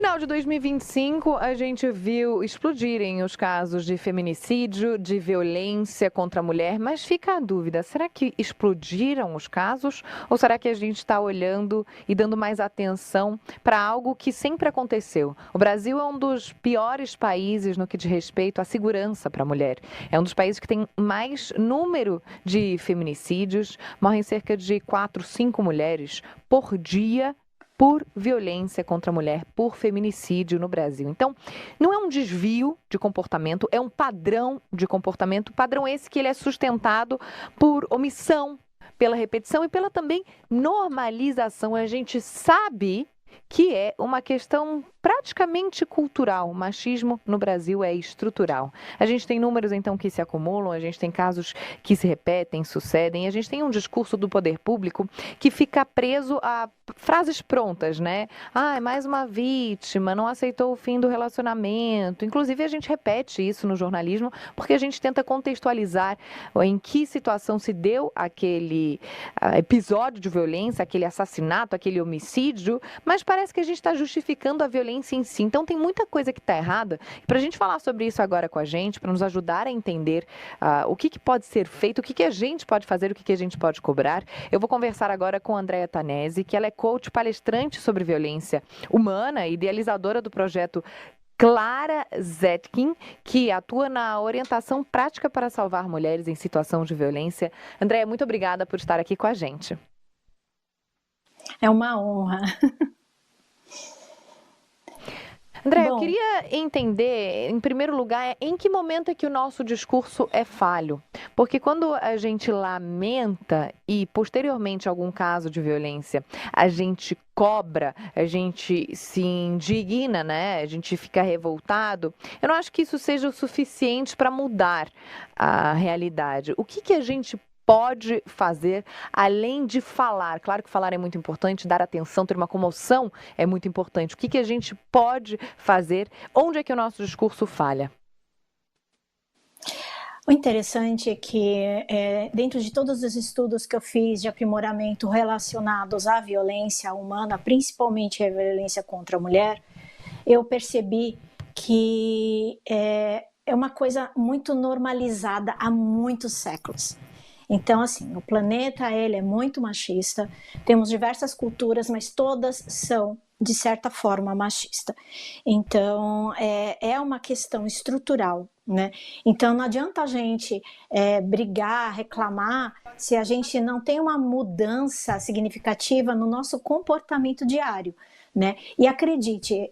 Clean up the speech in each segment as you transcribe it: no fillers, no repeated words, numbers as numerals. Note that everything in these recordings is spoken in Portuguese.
No final de 2025, a gente viu explodirem os casos de feminicídio, de violência contra a mulher, mas fica a dúvida, será que explodiram os casos? Ou será que a gente está olhando e dando mais atenção para algo que sempre aconteceu? O Brasil é um dos piores países no que diz respeito à segurança para a mulher. É um dos países que tem mais número de feminicídios, morrem cerca de 4, 5 mulheres por dia por violência contra a mulher, por feminicídio no Brasil. Então, não é um desvio de comportamento, é um padrão de comportamento, padrão esse que ele é sustentado por omissão, pela repetição e pela também normalização. A gente sabe que é uma questão praticamente cultural. O machismo no Brasil é estrutural. A gente tem números, então, que se acumulam, a gente tem casos que se repetem, sucedem, a gente tem um discurso do poder público que fica preso a frases prontas, né? Ah, é mais uma vítima, não aceitou o fim do relacionamento. Inclusive, a gente repete isso no jornalismo porque a gente tenta contextualizar em que situação se deu aquele episódio de violência, aquele assassinato, aquele homicídio, mas parece que a gente está justificando a violência em si. Então tem muita coisa que está errada. Para a gente falar sobre isso agora com a gente, para nos ajudar a entender o que pode ser feito, o que a gente pode fazer, o que a gente pode cobrar, eu vou conversar agora com a Andréa Tanese, que ela é coach palestrante sobre violência humana, idealizadora do projeto Clara Zetkin, que atua na orientação prática para salvar mulheres em situação de violência. Andréa, muito obrigada por estar aqui com a gente. É uma honra. André, eu queria entender, em primeiro lugar, em que momento é que o nosso discurso é falho? Porque quando a gente lamenta e, posteriormente, algum caso de violência, a gente cobra, a gente se indigna, né? A gente fica revoltado. Eu não acho que isso seja o suficiente para mudar a realidade. O que a gente pode fazer além de falar? Claro que falar é muito importante, dar atenção, ter uma comoção é muito importante. O que a gente pode fazer? Onde é que o nosso discurso falha? O interessante é que, dentro de todos os estudos que eu fiz de aprimoramento relacionados à violência humana, principalmente a violência contra a mulher, eu percebi que é uma coisa muito normalizada há muitos séculos. Então, assim, o planeta, ele é muito machista, temos diversas culturas, mas todas são, de certa forma, machista. Então, é uma questão estrutural, né? Então, não adianta a gente brigar, reclamar, se a gente não tem uma mudança significativa no nosso comportamento diário, né? E acredite,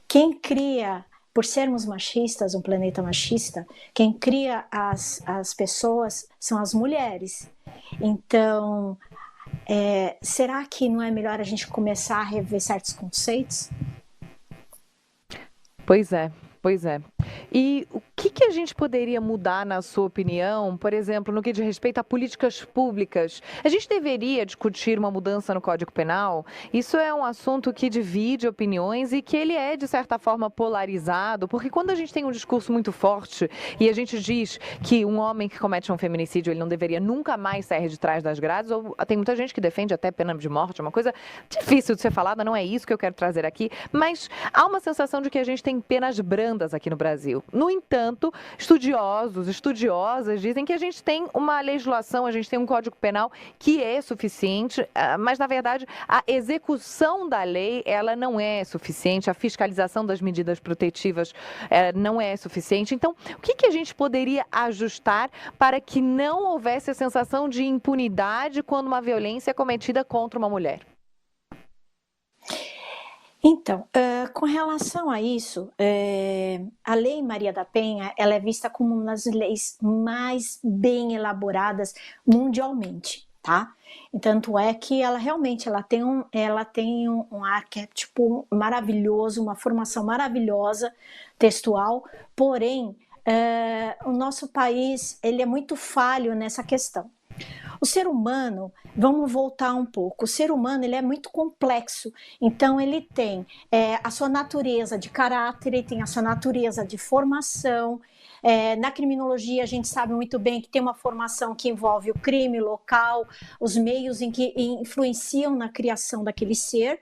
quem cria... Por sermos machistas, um planeta machista, quem cria as pessoas são as mulheres. Então, será que não é melhor a gente começar a rever certos conceitos? Pois é. E o que a gente poderia mudar, na sua opinião, por exemplo, no que diz respeito a políticas públicas? A gente deveria discutir uma mudança no Código Penal? Isso é um assunto que divide opiniões e que ele é, de certa forma, polarizado, porque quando a gente tem um discurso muito forte e a gente diz que um homem que comete um feminicídio, ele não deveria nunca mais sair de trás das grades, ou tem muita gente que defende até pena de morte, é uma coisa difícil de ser falada, não é isso que eu quero trazer aqui, mas há uma sensação de que a gente tem penas brandas aqui no Brasil. No entanto, estudiosas dizem que a gente tem uma legislação, a gente tem um Código Penal que é suficiente, mas na verdade a execução da lei, ela não é suficiente, a fiscalização das medidas protetivas não é suficiente. Então, o que a gente poderia ajustar para que não houvesse a sensação de impunidade quando uma violência é cometida contra uma mulher? Então, com relação a isso, a Lei Maria da Penha, ela é vista como uma das leis mais bem elaboradas mundialmente, tá? Tanto é que ela realmente tem um arquétipo maravilhoso, uma formação maravilhosa textual, porém, o nosso país, ele é muito falho nessa questão. O ser humano, vamos voltar um pouco, o ser humano, ele é muito complexo, então ele tem a sua natureza de caráter, ele tem a sua natureza de formação. Na criminologia a gente sabe muito bem que tem uma formação que envolve o crime local, os meios em que influenciam na criação daquele ser,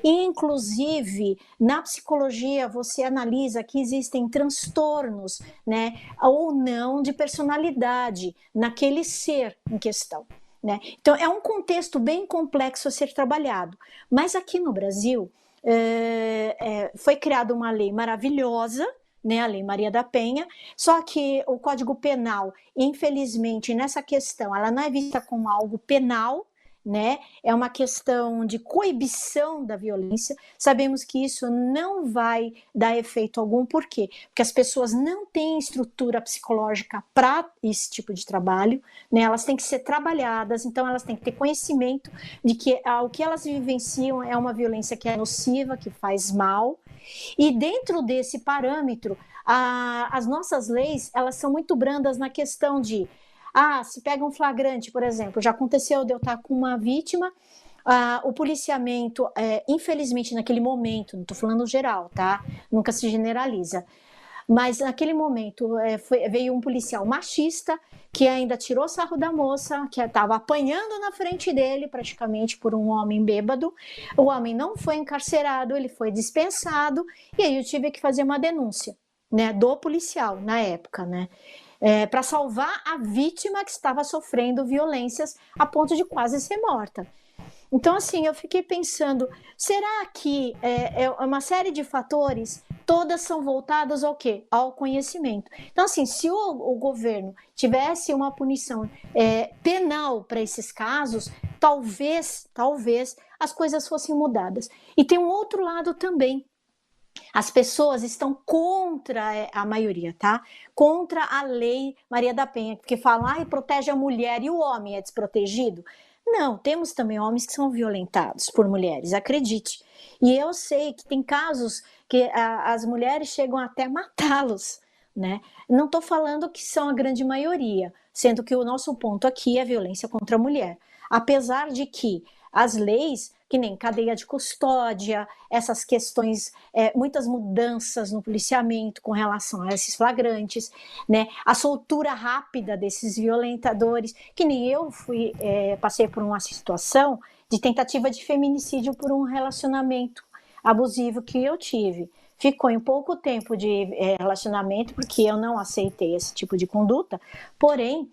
E, inclusive, na psicologia, você analisa que existem transtornos, né, ou não de personalidade naquele ser em questão. Né? Então, é um contexto bem complexo a ser trabalhado. Mas aqui no Brasil, foi criada uma lei maravilhosa, né, a Lei Maria da Penha, só que o Código Penal, infelizmente, nessa questão, ela não é vista como algo penal, né? É uma questão de coibição da violência. Sabemos que isso não vai dar efeito algum, por quê? Porque as pessoas não têm estrutura psicológica para esse tipo de trabalho, né? Elas têm que ser trabalhadas, então elas têm que ter conhecimento de que o que elas vivenciam é uma violência que é nociva, que faz mal. E dentro desse parâmetro, as nossas leis, elas são muito brandas na questão de se pega um flagrante, por exemplo, já aconteceu de eu estar com uma vítima, o policiamento, infelizmente naquele momento, não estou falando geral, tá? Nunca se generaliza, mas naquele momento veio um policial machista que ainda tirou sarro da moça, que estava apanhando na frente dele praticamente por um homem bêbado. O homem não foi encarcerado, ele foi dispensado, e aí eu tive que fazer uma denúncia, né, do policial na época, né? Para salvar a vítima que estava sofrendo violências a ponto de quase ser morta. Então, assim, eu fiquei pensando, será que é uma série de fatores, todas são voltadas ao quê? Ao conhecimento. Então, assim, se o governo tivesse uma punição penal para esses casos, talvez as coisas fossem mudadas. E tem um outro lado também. As pessoas estão contra a maioria, tá? Contra a Lei Maria da Penha, porque falam, protege a mulher e o homem é desprotegido. Não, temos também homens que são violentados por mulheres, acredite. E eu sei que tem casos que as mulheres chegam até matá-los, né? Não estou falando que são a grande maioria, sendo que o nosso ponto aqui é violência contra a mulher. Apesar de que as leis, que nem cadeia de custódia, essas questões, muitas mudanças no policiamento com relação a esses flagrantes, né? A soltura rápida desses violentadores, que nem eu passei por uma situação de tentativa de feminicídio por um relacionamento abusivo que eu tive. Ficou em pouco tempo de relacionamento, porque eu não aceitei esse tipo de conduta, porém,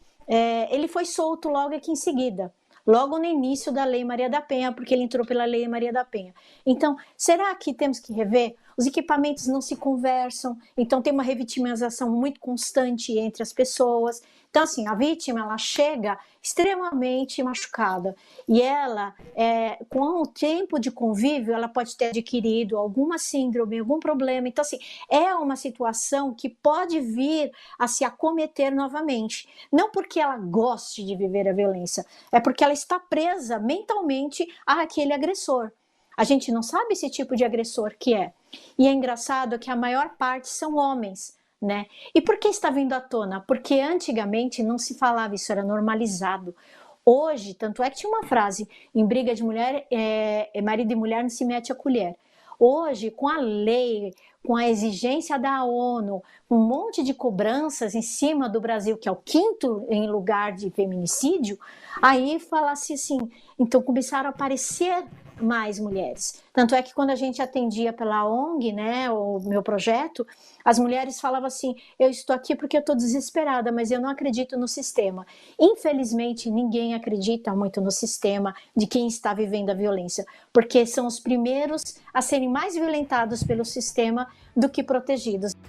ele foi solto logo aqui em seguida. Logo no início da Lei Maria da Penha, porque ele entrou pela Lei Maria da Penha. Então, será que temos que rever? Os equipamentos não se conversam, então tem uma revitimização muito constante entre as pessoas. Então, assim, a vítima, ela chega extremamente machucada e ela, com o tempo de convívio, ela pode ter adquirido alguma síndrome, algum problema. Então, assim, é uma situação que pode vir a se acometer novamente. Não porque ela goste de viver a violência, é porque ela está presa mentalmente àquele agressor. A gente não sabe esse tipo de agressor que é. E é engraçado que a maior parte são homens, né? E por que está vindo à tona? Porque antigamente não se falava, isso era normalizado. Hoje, tanto é que tinha uma frase, em briga de mulher, marido e mulher não se mete a colher. Hoje, com a lei, com a exigência da ONU, um monte de cobranças em cima do Brasil, que é o 5º em lugar de feminicídio, aí fala-se assim, então começaram a aparecer mais mulheres. Tanto é que quando a gente atendia pela ONG, né, o meu projeto, as mulheres falavam assim, eu estou aqui porque eu estou desesperada, mas eu não acredito no sistema. Infelizmente, ninguém acredita muito no sistema de quem está vivendo a violência, porque são os primeiros a serem mais violentados pelo sistema do que protegidos.